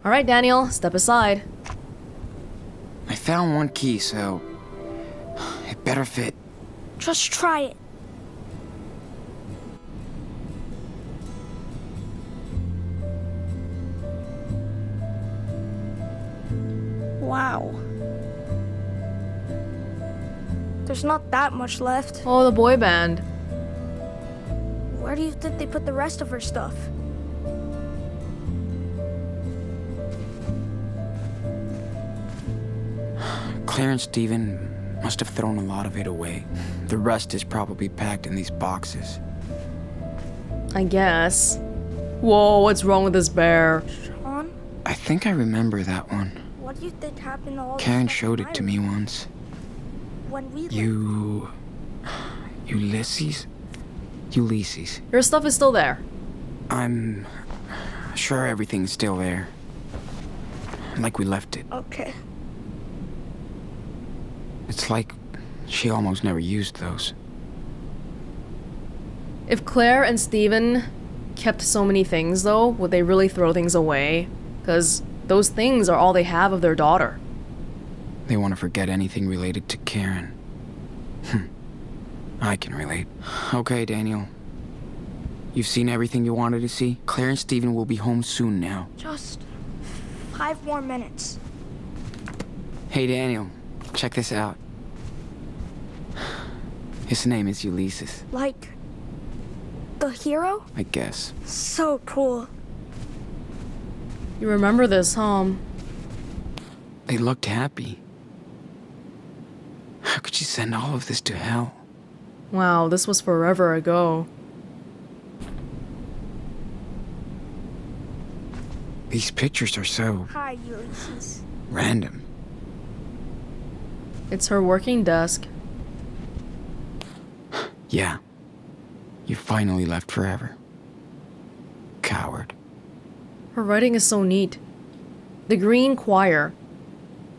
Alright, Daniel, step aside. I found one key, so it better fit. Just try it. Wow. There's not that much left. Oh, the boy band. Where do you think they put the rest of her stuff? Claire and Steven must have thrown a lot of it away. The rest is probably packed in these boxes. I guess. Whoa, what's wrong with this bear? Sean, I think I remember that one. what do you think happened to all the Karen stuff showed in it to my me room once. when we left? Ulysses? Your stuff is still there. I'm sure everything's still there. Like we left it. Okay. It's like she almost never used those. If Claire and Steven kept so many things, though, would they really throw things away? Because those things are all they have of their daughter. They want to forget anything related to Karen. I can relate. Okay, Daniel. You've seen everything you wanted to see? Claire and Steven will be home soon now. Just 5 more minutes. Hey, Daniel. Check this out. His name is Ulysses, Like, the hero? I guess. So cool. You remember this, huh? They looked happy. How could you send all of this to hell? Wow, this was forever ago. These pictures are so Hi, Ulysses. random. It's her working desk. Yeah. You finally left forever. Coward. Her writing is so neat. The Green Choir.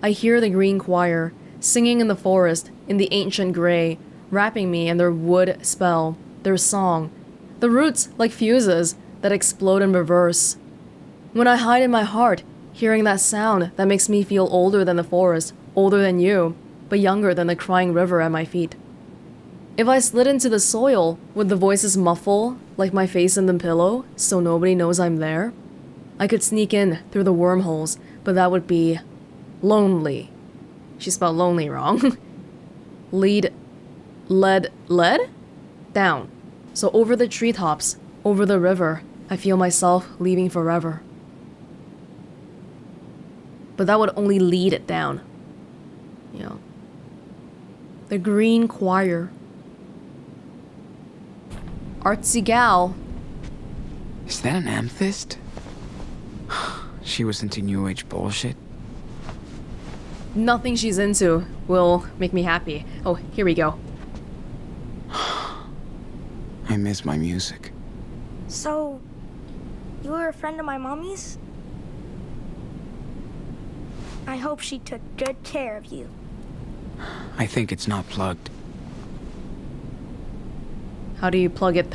I hear the Green Choir singing in the forest, in the ancient gray, wrapping me in their wood spell, their song. The roots like fuses that explode in reverse. When I hide in my heart, hearing that sound that makes me feel older than the forest, older than you, but younger than the crying river at my feet. If I slid into the soil, would the voices muffle like my face in the pillow so nobody knows I'm there? I could sneak in through the wormholes, but that would be lonely. She spelled lonely wrong. Lead down. So over the treetops, over the river, I feel myself leaving forever. But that would only lead it down. You know. The Green Choir. Artsy gal. Is that an amethyst? She was into New Age bullshit. Nothing she's into will make me happy. Oh, here we go. I miss my music. So, you were a friend of my mommy's? I hope she took good care of you. I think it's not plugged. How do you plug it?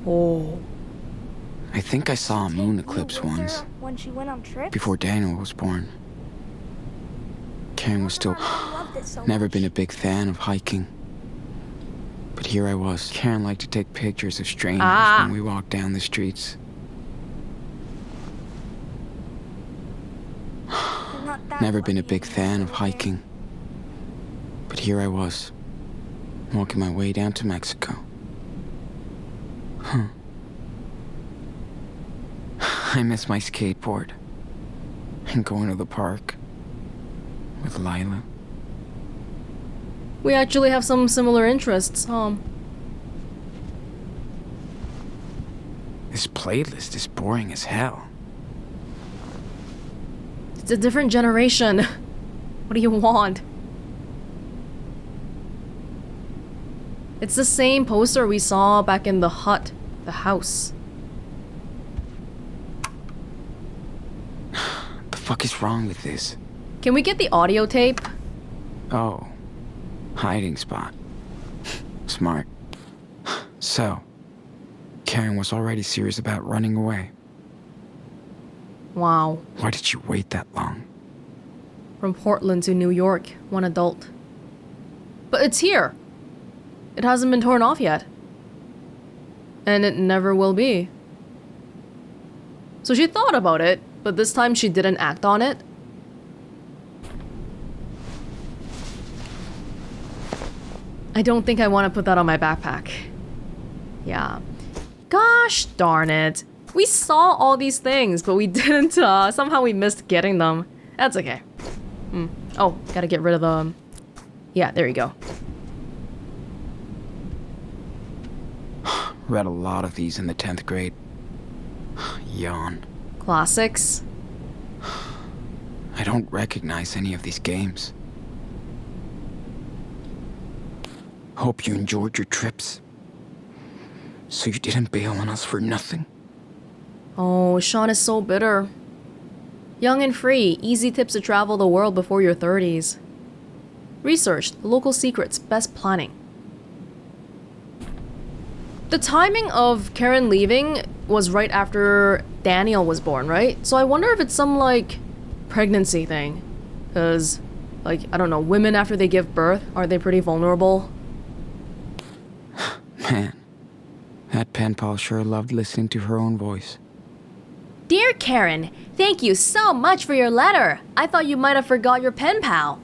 Oh. I think I saw a moon eclipse You with her once, when she went on trips? before Daniel was born. Karen was still... My mom loved it so Never much. been a big fan of hiking. But here I was. Karen liked to take pictures of strangers when we walked down the streets. Not that Never been a lucky big you fan of were there. hiking. But here I was, walking my way down to Mexico. I miss my skateboard. And going to the park with Lila. We actually have some similar interests, huh? This playlist is boring as hell. It's a different generation. What do you want? It's the same poster we saw back in the hut, the house. The fuck is wrong with this? Can we get the audio tape? Oh, hiding spot. Smart. So, Karen was already serious about running away. Wow. Why did you wait that long? From Portland to New York, one adult. But it's here. It hasn't been torn off yet. And it never will be. So she thought about it, but this time she didn't act on it. I don't think I want to put that on my backpack. Yeah. Gosh darn it. We saw all these things, but we didn't, somehow we missed getting them. That's okay. Oh, gotta get rid of them. Yeah, there you go. Read a lot of these in the 10th grade. Yawn. Classics. I don't recognize any of these games. Hope you enjoyed your trips. So you didn't bail on us for nothing? Oh, Sean is so bitter. Young and free, easy tips to travel the world before your 30s. Research, the local secrets, best planning. The timing of Karen leaving was right after Daniel was born, right? So I wonder if it's some, like, pregnancy thing. Because, like, I don't know, women after they give birth, aren't they pretty vulnerable? Man, that pen pal sure loved listening to her own voice. Dear Karen, thank you so much for your letter. I thought you might have forgot your pen pal.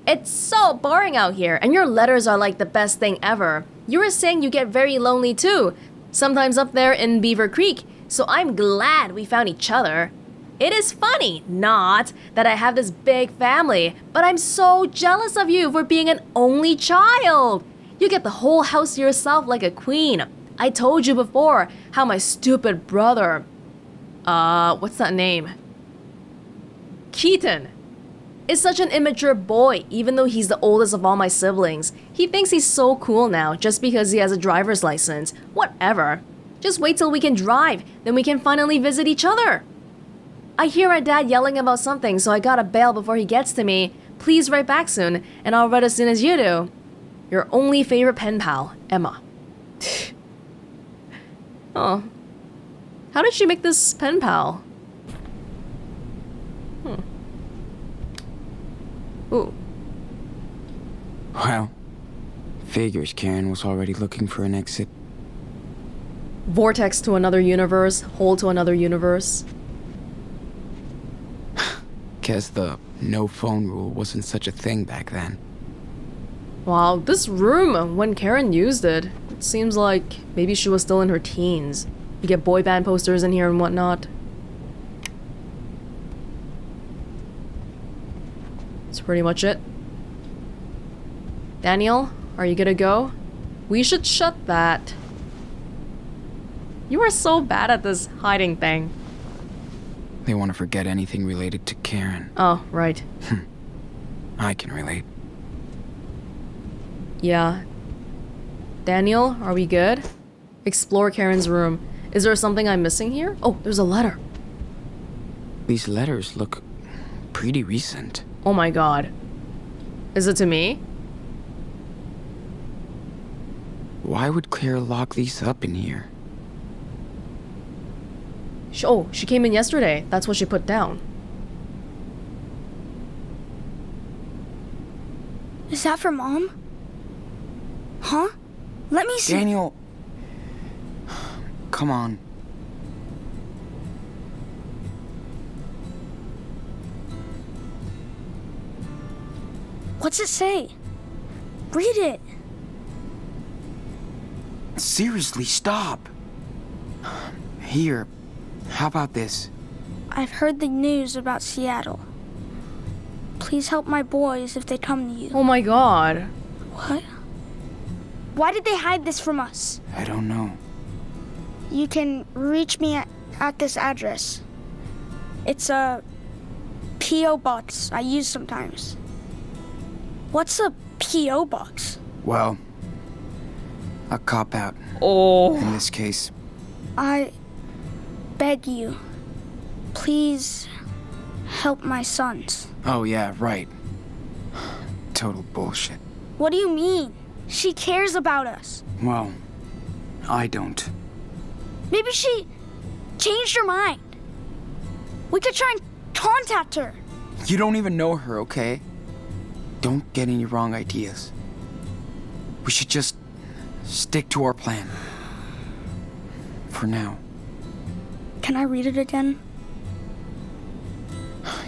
It's so boring out here, and your letters are like the best thing ever. You were saying you get very lonely too, sometimes up there in Beaver Creek, so I'm glad we found each other. It is funny, not, that I have this big family, but I'm so jealous of you for being an only child. You get the whole house to yourself like a queen. I told you before how my stupid brother, what's that name? Keaton is such an immature boy, even though he's the oldest of all my siblings. He thinks he's so cool now just because he has a driver's license. Whatever. Just wait till we can drive, then we can finally visit each other. I hear my dad yelling about something, so I gotta bail before he gets to me. Please write back soon, and I'll write as soon as you do. Your only favorite pen pal, Emma. Oh. How did she make this pen pal? Ooh. Well, figures Karen was already looking for an exit. Vortex to another universe, hole to another universe. Guess the no phone rule wasn't such a thing back then. Wow, this room, when Karen used it, it seems like maybe she was still in her teens. You get boy band posters in here and whatnot. That's pretty much it. Daniel, are you gonna go? We should shut that. You are so bad at this hiding thing. They want to forget anything related to Karen. Oh, right. I can relate. Yeah. Daniel, are we good? Explore Karen's room. Is there something I'm missing here? Oh, there's a letter. These letters look pretty recent. Oh my god. Is it to me? Why would Claire lock these up in here? Oh, she came in yesterday. That's what she put down. Is that for Mom? Huh? Let me see. Daniel! Come on. What's it say? Read it. Seriously, stop! Here, how about this? I've heard the news about Seattle. Please help my boys if they come to you. Oh my god. What? Why did they hide this from us? I don't know. You can reach me at this address. It's a P.O. box I use sometimes. What's a P.O. box? Well, a cop-out. Oh. In this case. I beg you, please help my sons. Oh yeah, right. Total bullshit. What do you mean? She cares about us. Well, I don't. Maybe she changed her mind. We could try and contact her. You don't even know her, okay? Don't get any wrong ideas. We should just stick to our plan. For now. Can I read it again?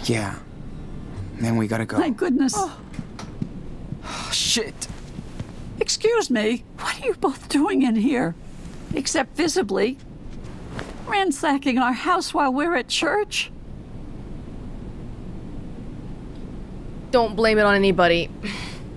Yeah. And then we gotta go. My goodness. Oh, shit. Excuse me, what are you both doing in here? Except visibly. Ransacking our house while we're at church? Don't blame it on anybody.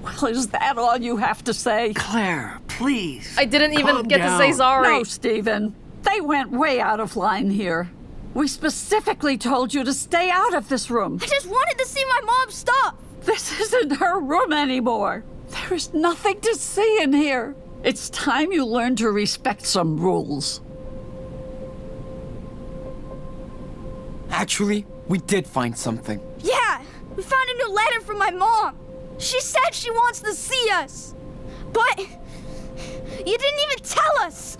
Well, is that all you have to say? Claire, please. I didn't even Calm get to say down. sorry. No, Stephen. They went way out of line here. We specifically told you to stay out of this room. I just wanted to see my mom's stuff. This isn't her room anymore. There is nothing to see in here. It's time you learn to respect some rules. Actually, we did find something. Yeah, we found a new letter from my mom. She said she wants to see us. But you didn't even tell us.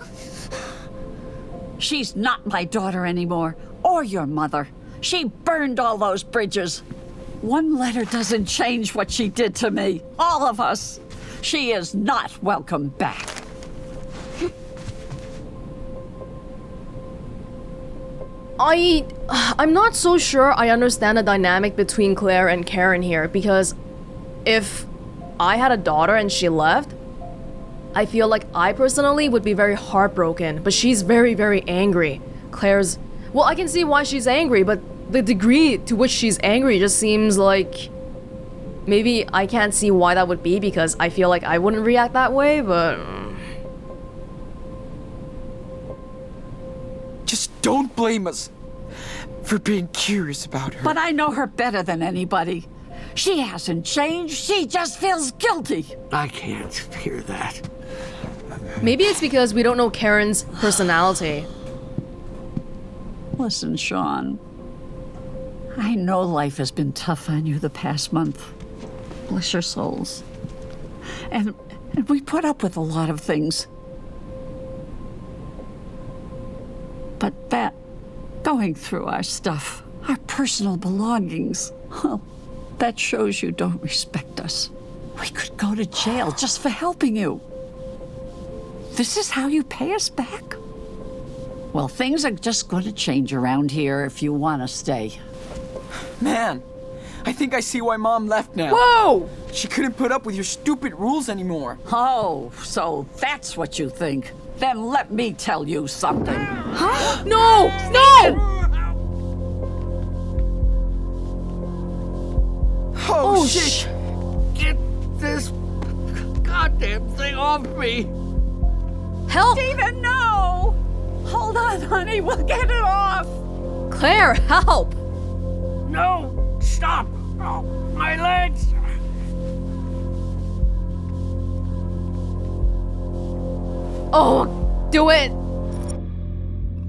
She's not my daughter anymore, or your mother. She burned all those bridges. One letter doesn't change what she did to me, all of us. She is not welcome back. I'm not so sure I understand the dynamic between Claire and Karen here, because if I had a daughter and she left, I feel like I personally would be very heartbroken, but she's very, very angry. Claire's... Well, I can see why she's angry, but the degree to which she's angry just seems like... Maybe I can't see why that would be, because I feel like I wouldn't react that way, but... Just don't blame us for being curious about her. But I know her better than anybody. She hasn't changed, she just feels guilty. I can't hear that. Maybe it's because we don't know Karen's personality. Listen, Sean. I know life has been tough on you the past month. Bless your souls. And we put up with a lot of things. But that, going through our stuff, our personal belongings, well, that shows you don't respect us. We could go to jail just for helping you. This is how you pay us back? Well, things are just going to change around here if you want to stay. Man, I think I see why Mom left now. Whoa! She couldn't put up with your stupid rules anymore. Oh, so that's what you think. Then let me tell you something. Huh? No! No! Oh, shit! Get this goddamn thing off me. Help! Steven, no! Hold on, honey, we'll get it off. Claire, help! No, stop. Oh, my legs. Oh, do it!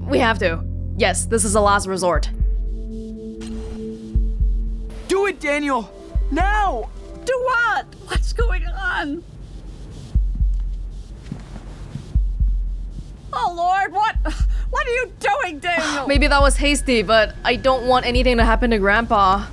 We have to. Yes, this is a last resort. Do it, Daniel! Now! Do what? What's going on? Oh, Lord, what are you doing, Daniel? Maybe that was hasty, but I don't want anything to happen to Grandpa.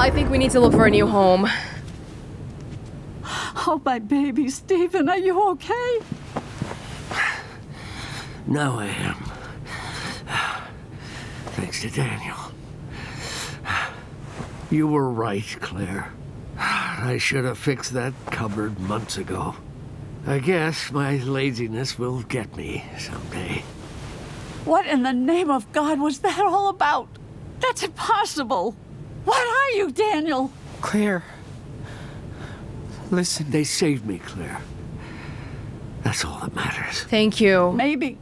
I think we need to look for a new home. Oh, my baby, Stephen, are you okay? Now I am. Thanks to Daniel. You were right, Claire. I should have fixed that cupboard months ago. I guess my laziness will get me someday. What in the name of God was that all about? That's impossible. What are you, Daniel? Claire. Listen. They saved me, Claire. That's all that matters. Thank you. Maybe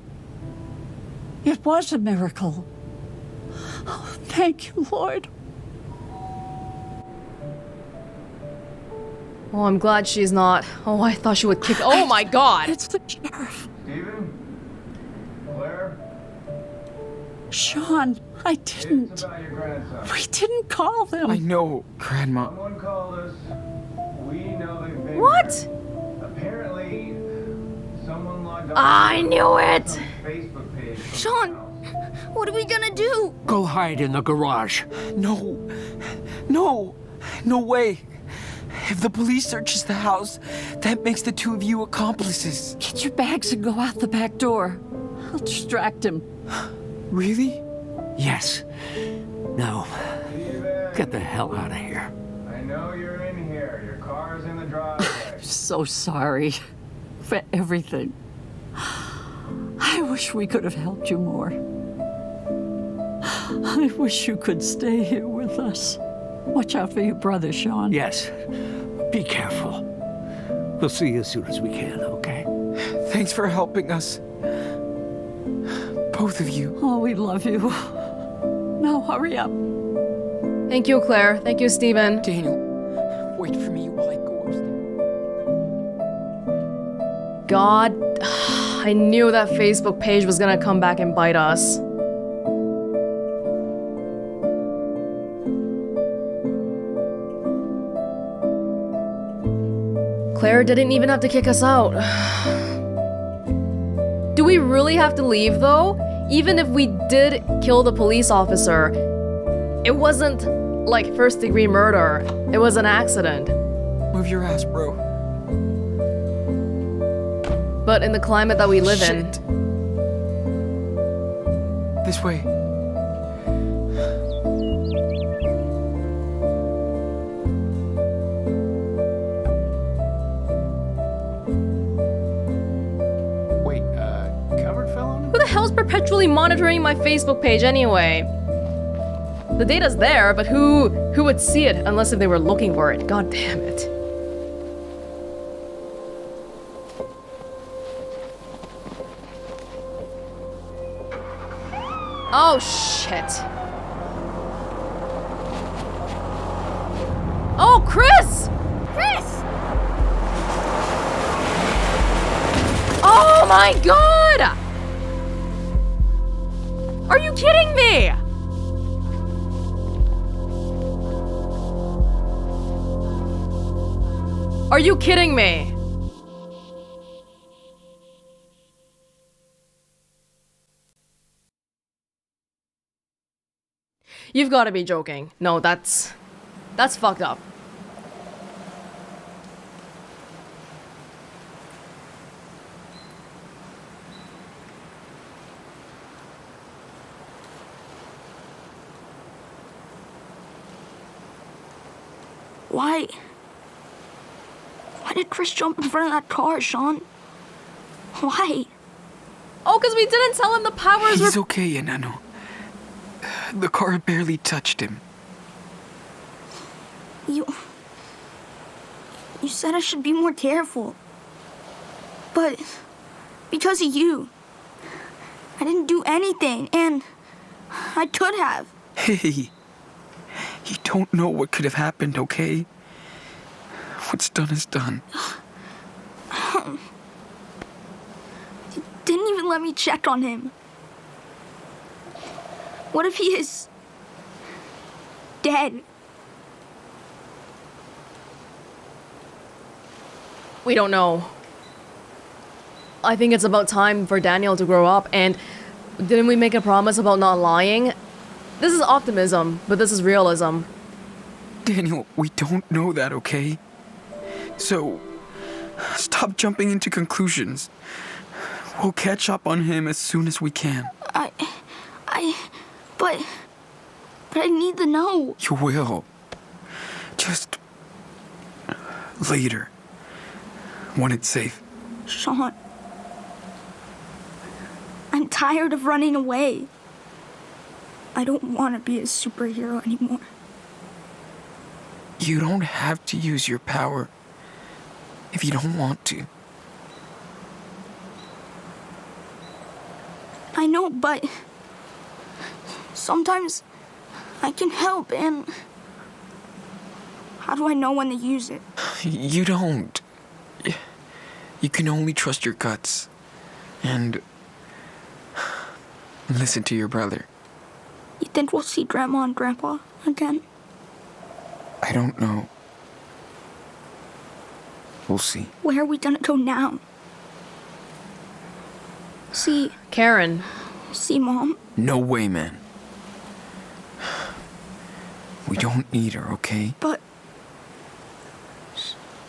it was a miracle. Oh, thank you, Lord. Oh, I'm glad she's not. Oh, I thought she would kick. Oh my god! It's the sheriff. Steven? Claire? Sean, I didn't. It's about your grandson. We didn't call them. I know, Grandma. Someone called us. We know they've been What? here. Apparently, someone logged on I knew it! some Facebook page. from Sean, the house. what are we gonna do? Go hide in the garage. No. No. No way. If the police searches the house, that makes the two of you accomplices. Get your bags and go out the back door. I'll distract him. Really? Yes. Now, Steven, get the hell out of here. I know you're in here. Your car's in the driveway. So sorry for everything. I wish we could have helped you more. I wish you could stay here with us. Watch out for your brother, Sean. Yes. Be careful. We'll see you as soon as we can, okay? Thanks for helping us. Both of you. Oh, we love you. Now hurry up. Thank you, Claire. Thank you, Steven. Daniel, wait for me while I go upstairs. God, I knew that Facebook page was gonna come back and bite us. Claire didn't even have to kick us out. Do we really have to leave though? Even if we did kill the police officer, it wasn't like first-degree murder. It was an accident. Move your ass, bro. But in the climate that we live in, Shit. This way. Wait, covered fell on him? who the hell's perpetually monitoring my Facebook page anyway? The data's there, but who would see it unless if they were looking for it? God damn it. Oh shit. Oh, Chris! Chris! Oh my god! Are you kidding me? Are you kidding me? You've got to be joking. No, that's fucked up. Why did Chris jump in front of that car, Sean? Why? Oh, because we didn't tell him the powers were... He's okay, Enano. The car barely touched him. You said I should be more careful. But because of you, I didn't do anything, and I could have. Hey, you don't know what could have happened, okay? What's done is done. You didn't even let me check on him. What if he is dead? We don't know. I think it's about time for Daniel to grow up, and didn't we make a promise about not lying? This is optimism, but this is realism. Daniel, we don't know that, okay? So, stop jumping into conclusions. We'll catch up on him as soon as we can. But I need to know. You will. Just... later. When it's safe. Sean, I'm tired of running away. I don't want to be a superhero anymore. You don't have to use your power if you don't want to. I know, but sometimes I can help, and how do I know when to use it? You don't. You can only trust your guts. And and listen to your brother. You think we'll see Grandma and Grandpa again? I don't know. We'll see. Where are we gonna go now? See Karen, Mom? No way, man. We don't need her, okay? But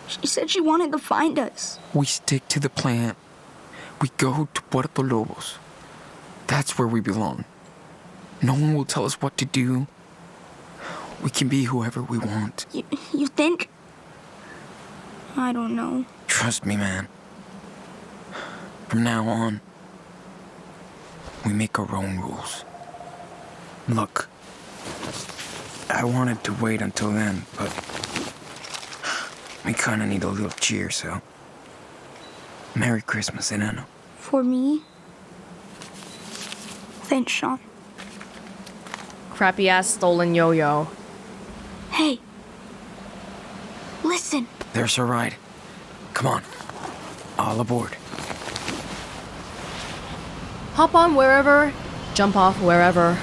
she said she wanted to find us. We stick to the plan. We go to Puerto Lobos. That's where we belong. No one will tell us what to do. We can be whoever we want. You think? I don't know. Trust me, man. From now on, we make our own rules. Look, I wanted to wait until then, but we kinda need a little cheer, so... Merry Christmas, Enano. For me? Thanks, Sean. crappy ass stolen yo-yo. Hey. Listen. There's our ride. Come on. All aboard. Hop on wherever, jump off wherever.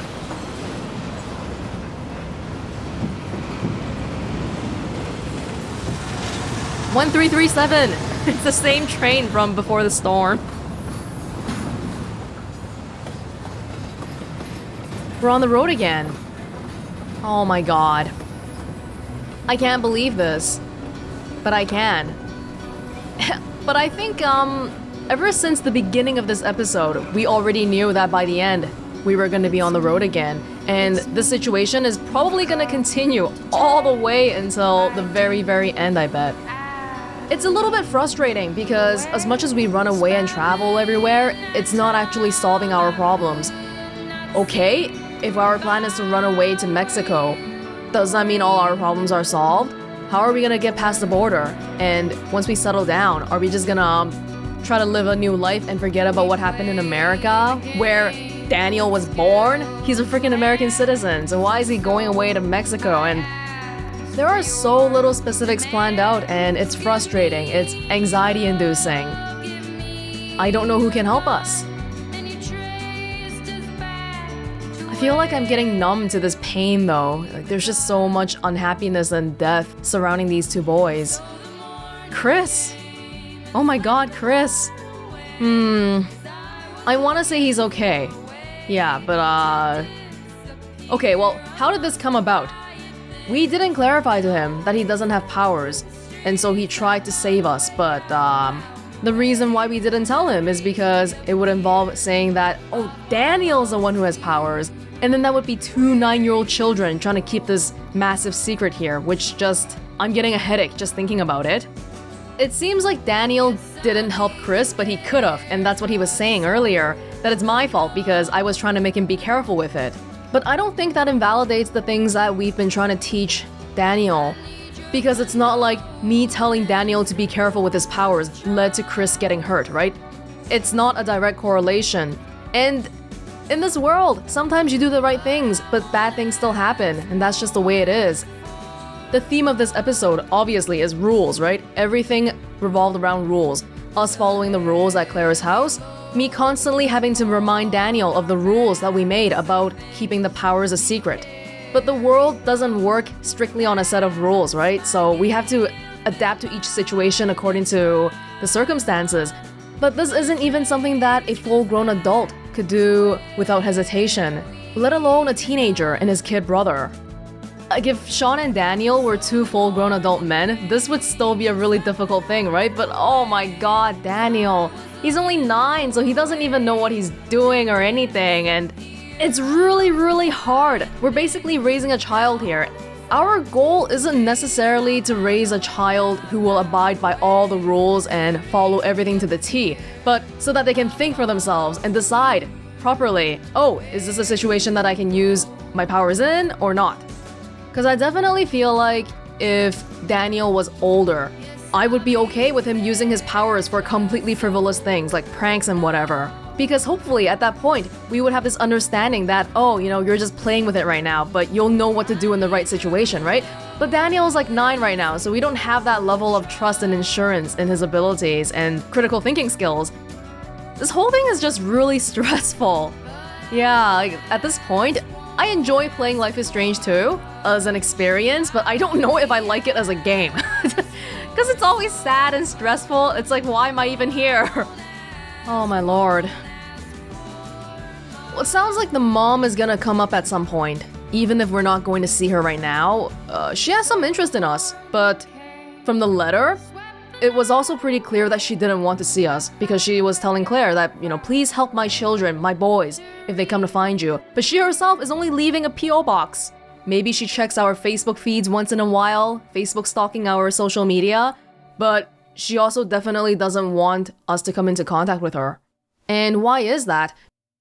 "1337! It's the same train from before the storm. We're on the road again. Oh my god. I can't believe this. But I can. But I think, ever since the beginning of this episode, we already knew that by the end, we were gonna be on the road again. And the situation is probably gonna continue all the way until the very, very end, I bet. It's a little bit frustrating because as much as we run away and travel everywhere, it's not actually solving our problems. Okay, if our plan is to run away to Mexico, does that mean all our problems are solved? How are we gonna get past the border? And once we settle down, are we just gonna try to live a new life and forget about what happened in America, where Daniel was born? He's a freaking American citizen, so why is he going away to Mexico? And there are so little specifics planned out, and it's frustrating. It's anxiety-inducing. I don't know who can help us. I feel like I'm getting numb to this pain, though. Like, there's just so much unhappiness and death surrounding these two boys. Chris! Oh my god, Chris! I want to say he's okay. Yeah, but okay, well, how did this come about? We didn't clarify to him that he doesn't have powers, and so he tried to save us, but the reason why we didn't tell him is because it would involve saying that, oh, Daniel's the one who has powers, and then that would be two 9-year-old children trying to keep this massive secret here, which just, I'm getting a headache just thinking about it. It seems like Daniel didn't help Chris, but he could've, and that's what he was saying earlier, that it's my fault because I was trying to make him be careful with it. But I don't think that invalidates the things that we've been trying to teach Daniel. Because it's not like me telling Daniel to be careful with his powers led to Chris getting hurt, right? It's not a direct correlation. And in this world, sometimes you do the right things, but bad things still happen, and that's just the way it is. The theme of this episode, obviously, is rules, right? Everything revolved around rules. Us following the rules at Claire's house, me constantly having to remind Daniel of the rules that we made about keeping the powers a secret. But the world doesn't work strictly on a set of rules, right? So we have to adapt to each situation according to the circumstances. But this isn't even something that a full-grown adult could do without hesitation, let alone a teenager and his kid brother. Like, if Sean and Daniel were two full-grown adult men, this would still be a really difficult thing, right? But oh my god, Daniel. He's only 9, so he doesn't even know what he's doing or anything, and it's really, really hard. We're basically raising a child here. Our goal isn't necessarily to raise a child who will abide by all the rules and follow everything to the T, but so that they can think for themselves and decide properly, oh, is this a situation that I can use my powers in or not? Because I definitely feel like if Daniel was older, I would be okay with him using his powers for completely frivolous things like pranks and whatever. Because hopefully at that point, we would have this understanding that, oh, you know, you're just playing with it right now, but you'll know what to do in the right situation, right? But Daniel's like 9 right now, so we don't have that level of trust and insurance in his abilities and critical thinking skills. This whole thing is just really stressful. Yeah, like, at this point, I enjoy playing Life is Strange 2 as an experience, but I don't know if I like it as a game. Because it's always sad and stressful. It's like, why am I even here? Oh my lord. Well, it sounds like the mom is gonna come up at some point. Even if we're not going to see her right now, she has some interest in us. But from the letter, it was also pretty clear that she didn't want to see us, because she was telling Claire that, please help my children, my boys, if they come to find you. But she herself is only leaving a P.O. box. Maybe she checks our Facebook feeds once in a while, Facebook stalking our social media, but she also definitely doesn't want us to come into contact with her. And why is that?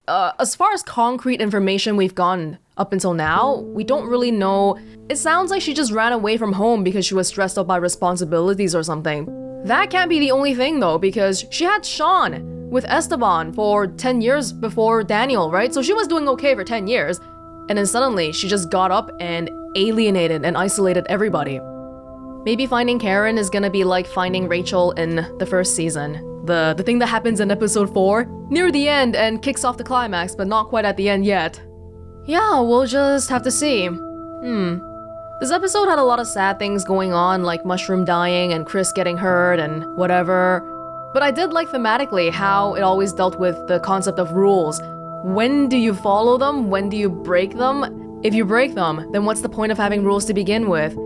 As far as concrete information we've gotten up until now, we don't really know. It sounds like she just ran away from home because she was stressed out by responsibilities or something. That can't be the only thing though, because she had Sean with Esteban for 10 years before Daniel, right? So she was doing okay for 10 years, and then suddenly she just got up and alienated and isolated everybody. Maybe finding Karen is gonna be like finding Rachel in the first season. The thing that happens in episode 4, near the end and kicks off the climax, but not quite at the end yet. Yeah, we'll just have to see. This episode had a lot of sad things going on, like Mushroom dying and Chris getting hurt and whatever. But I did like thematically how it always dealt with the concept of rules. When do you follow them? When do you break them? If you break them, then what's the point of having rules to begin with?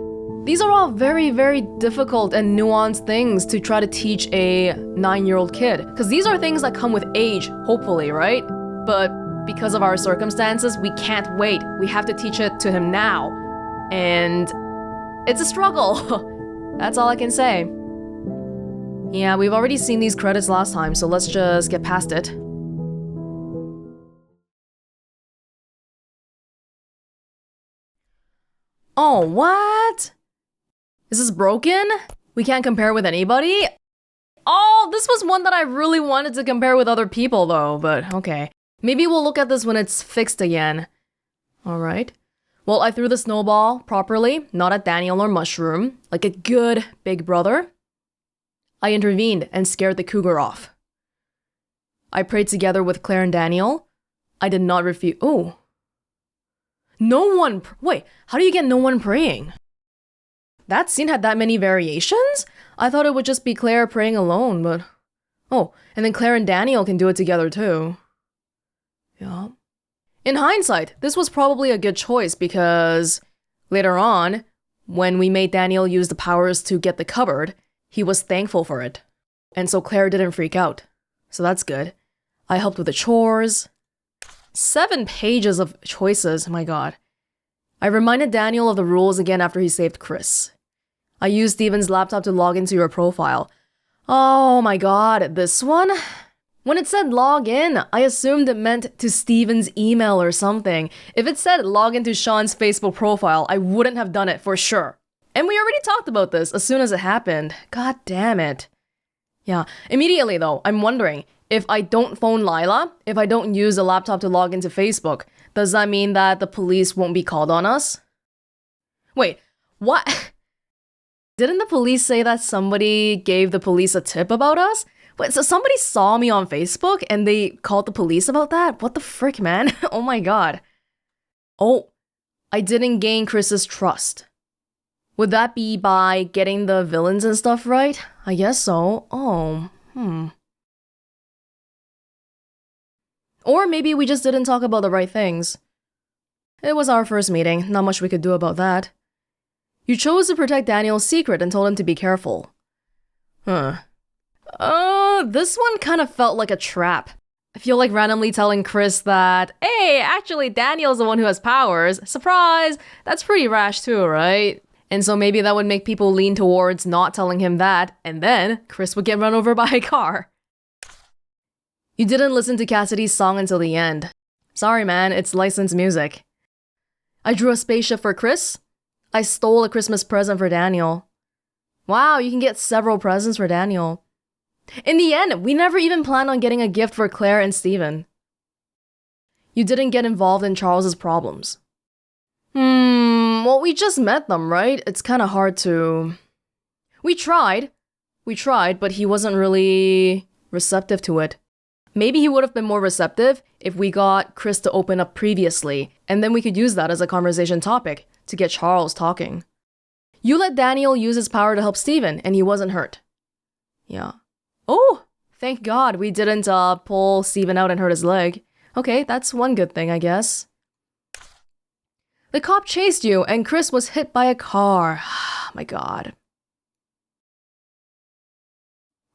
These are all very, very difficult and nuanced things to try to teach a 9-year-old kid. Because these are things that come with age, hopefully, right? But because of our circumstances, we can't wait. We have to teach it to him now. And it's a struggle. That's all I can say. Yeah, we've already seen these credits last time, so let's just get past it. Oh, what? Is this broken? We can't compare with anybody? Oh, this was one that I really wanted to compare with other people though, but okay. Maybe we'll look at this when it's fixed again. Alright. Well, I threw the snowball properly, not at Daniel or Mushroom, like a good big brother. I intervened and scared the cougar off. I prayed together with Claire and Daniel. I did not refuse. Oh. No one. Wait, how do you get no one praying? That scene had that many variations? I thought it would just be Claire praying alone, but... Oh, and then Claire and Daniel can do it together too. Yeah. In hindsight, this was probably a good choice because later on, when we made Daniel use the powers to get the cupboard, he was thankful for it. And so Claire didn't freak out. So that's good. I helped with the chores. 7 pages of choices, my god. I reminded Daniel of the rules again after he saved Chris. I used Steven's laptop to log into your profile. Oh my god, this one? When it said log in, I assumed it meant to Steven's email or something. If it said log into Sean's Facebook profile, I wouldn't have done it for sure. And we already talked about this as soon as it happened. God damn it. Yeah, immediately though, I'm wondering, if I don't phone Lila, if I don't use the laptop to log into Facebook, does that mean that the police won't be called on us? Wait, what? Didn't the police say that somebody gave the police a tip about us? Wait, so somebody saw me on Facebook and they called the police about that? What the frick, man? Oh my god. Oh, I didn't gain Chris's trust. Would that be by getting the villains and stuff right? I guess so. Oh, Or maybe we just didn't talk about the right things. It was our first meeting, not much we could do about that. You chose to protect Daniel's secret and told him to be careful. This one kind of felt like a trap. I feel like randomly telling Chris that, hey, actually Daniel's the one who has powers. Surprise! That's pretty rash too, right? And so maybe that would make people lean towards not telling him that, and then Chris would get run over by a car. You didn't listen to Cassidy's song until the end. Sorry man, it's licensed music. I drew a spaceship for Chris. I stole a Christmas present for Daniel. Wow, you can get several presents for Daniel. In the end, we never even planned on getting a gift for Claire and Steven. You didn't get involved in Charles's problems. Well, we just met them, right? It's kind of hard to... We tried, but he wasn't really receptive to it. Maybe he would have been more receptive if we got Chris to open up previously, and then we could use that as a conversation topic to get Charles talking. You let Daniel use his power to help Steven, and he wasn't hurt. Yeah. Oh, thank God we didn't pull Steven out and hurt his leg. Okay, that's one good thing, I guess. The cop chased you, and Chris was hit by a car. My God.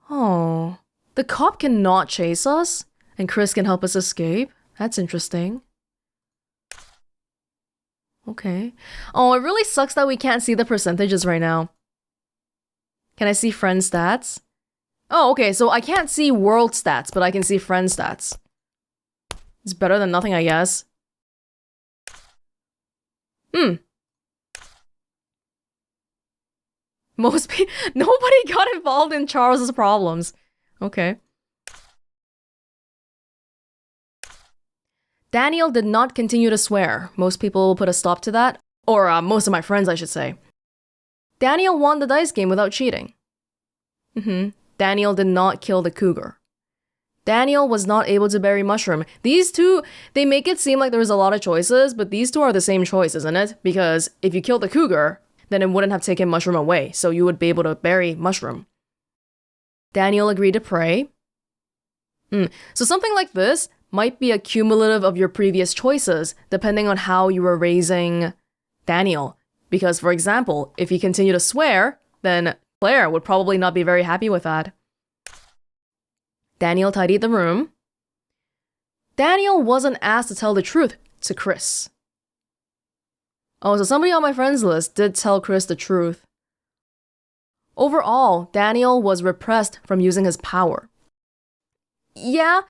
Oh. The cop cannot chase us, and Chris can help us escape? That's interesting. Okay. Oh, it really sucks that we can't see the percentages right now. Can I see friend stats? Oh, okay, so I can't see world stats, but I can see friend stats. It's better than nothing, I guess. Nobody got involved in Charles's problems. Okay. Daniel did not continue to swear. Most people will put a stop to that. Or most of my friends, I should say. Daniel won the dice game without cheating. Daniel did not kill the cougar. Daniel was not able to bury Mushroom. These two, they make it seem like there's a lot of choices, but these two are the same choice, isn't it? Because if you killed the cougar, then it wouldn't have taken Mushroom away, so you would be able to bury Mushroom. Daniel agreed to pray. So something like this might be a cumulative of your previous choices, depending on how you were raising Daniel. Because, for example, if you continue to swear, then Claire would probably not be very happy with that. Daniel tidied the room. Daniel wasn't asked to tell the truth to Chris. Oh, so somebody on my friends list did tell Chris the truth. Overall, Daniel was repressed from using his power. Yeah,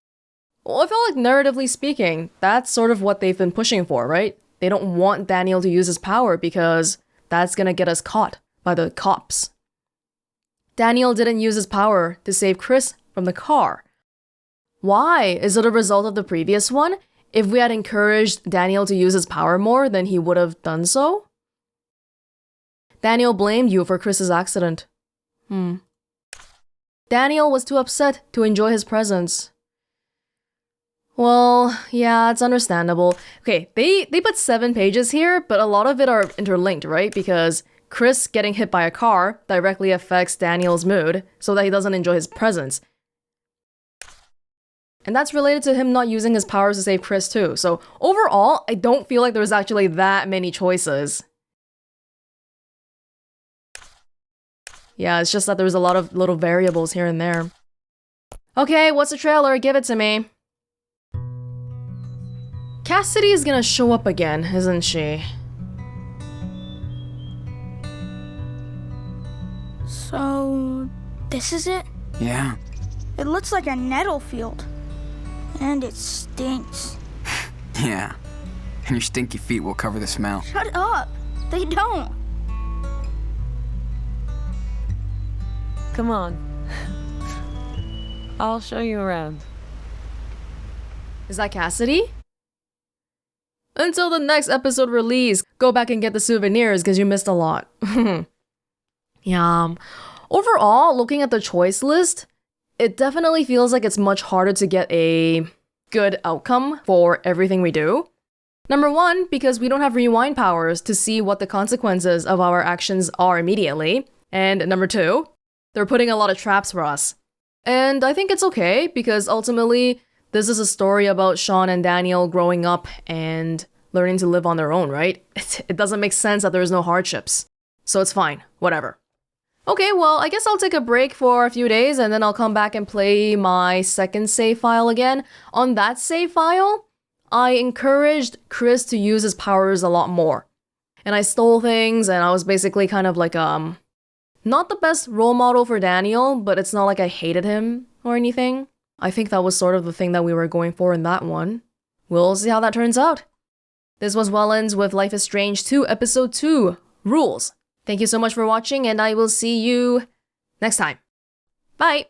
well, I feel like narratively speaking, that's sort of what they've been pushing for, right? They don't want Daniel to use his power because that's gonna get us caught by the cops. Daniel didn't use his power to save Chris from the car. Why? Is it a result of the previous one? If we had encouraged Daniel to use his power more, then he would have done so? Daniel blamed you for Chris's accident. Daniel was too upset to enjoy his presence. Well, yeah, it's understandable. Okay, they put 7 pages here, but a lot of it are interlinked, right? Because Chris getting hit by a car directly affects Daniel's mood so that he doesn't enjoy his presence. And that's related to him not using his powers to save Chris too. So overall, I don't feel like there's actually that many choices. Yeah, it's just that there's a lot of little variables here and there. Okay, what's the trailer? Give it to me. Cassidy is gonna show up again, isn't she? So, this is it? Yeah. It looks like a nettle field. And it stinks. Yeah. And your stinky feet will cover the smell. Shut up! They don't! Come on. I'll show you around. Is that Cassidy? Until the next episode release, go back and get the souvenirs because you missed a lot. Yeah. Overall, looking at the choice list, it definitely feels like it's much harder to get a good outcome for everything we do. Number one, because we don't have rewind powers to see what the consequences of our actions are immediately. And number two, they're putting a lot of traps for us. And I think it's okay, because ultimately, this is a story about Sean and Daniel growing up and learning to live on their own, right? It doesn't make sense that there's no hardships. So it's fine, whatever. Okay, well, I guess I'll take a break for a few days and then I'll come back and play my second save file again. On that save file, I encouraged Chris to use his powers a lot more. And I stole things and I was basically kind of like, not the best role model for Daniel, but it's not like I hated him or anything. I think that was sort of the thing that we were going for in that one. We'll see how that turns out. This was Welonz with Life is Strange 2, Episode 2, Rules. Thank you so much for watching, and I will see you next time. Bye!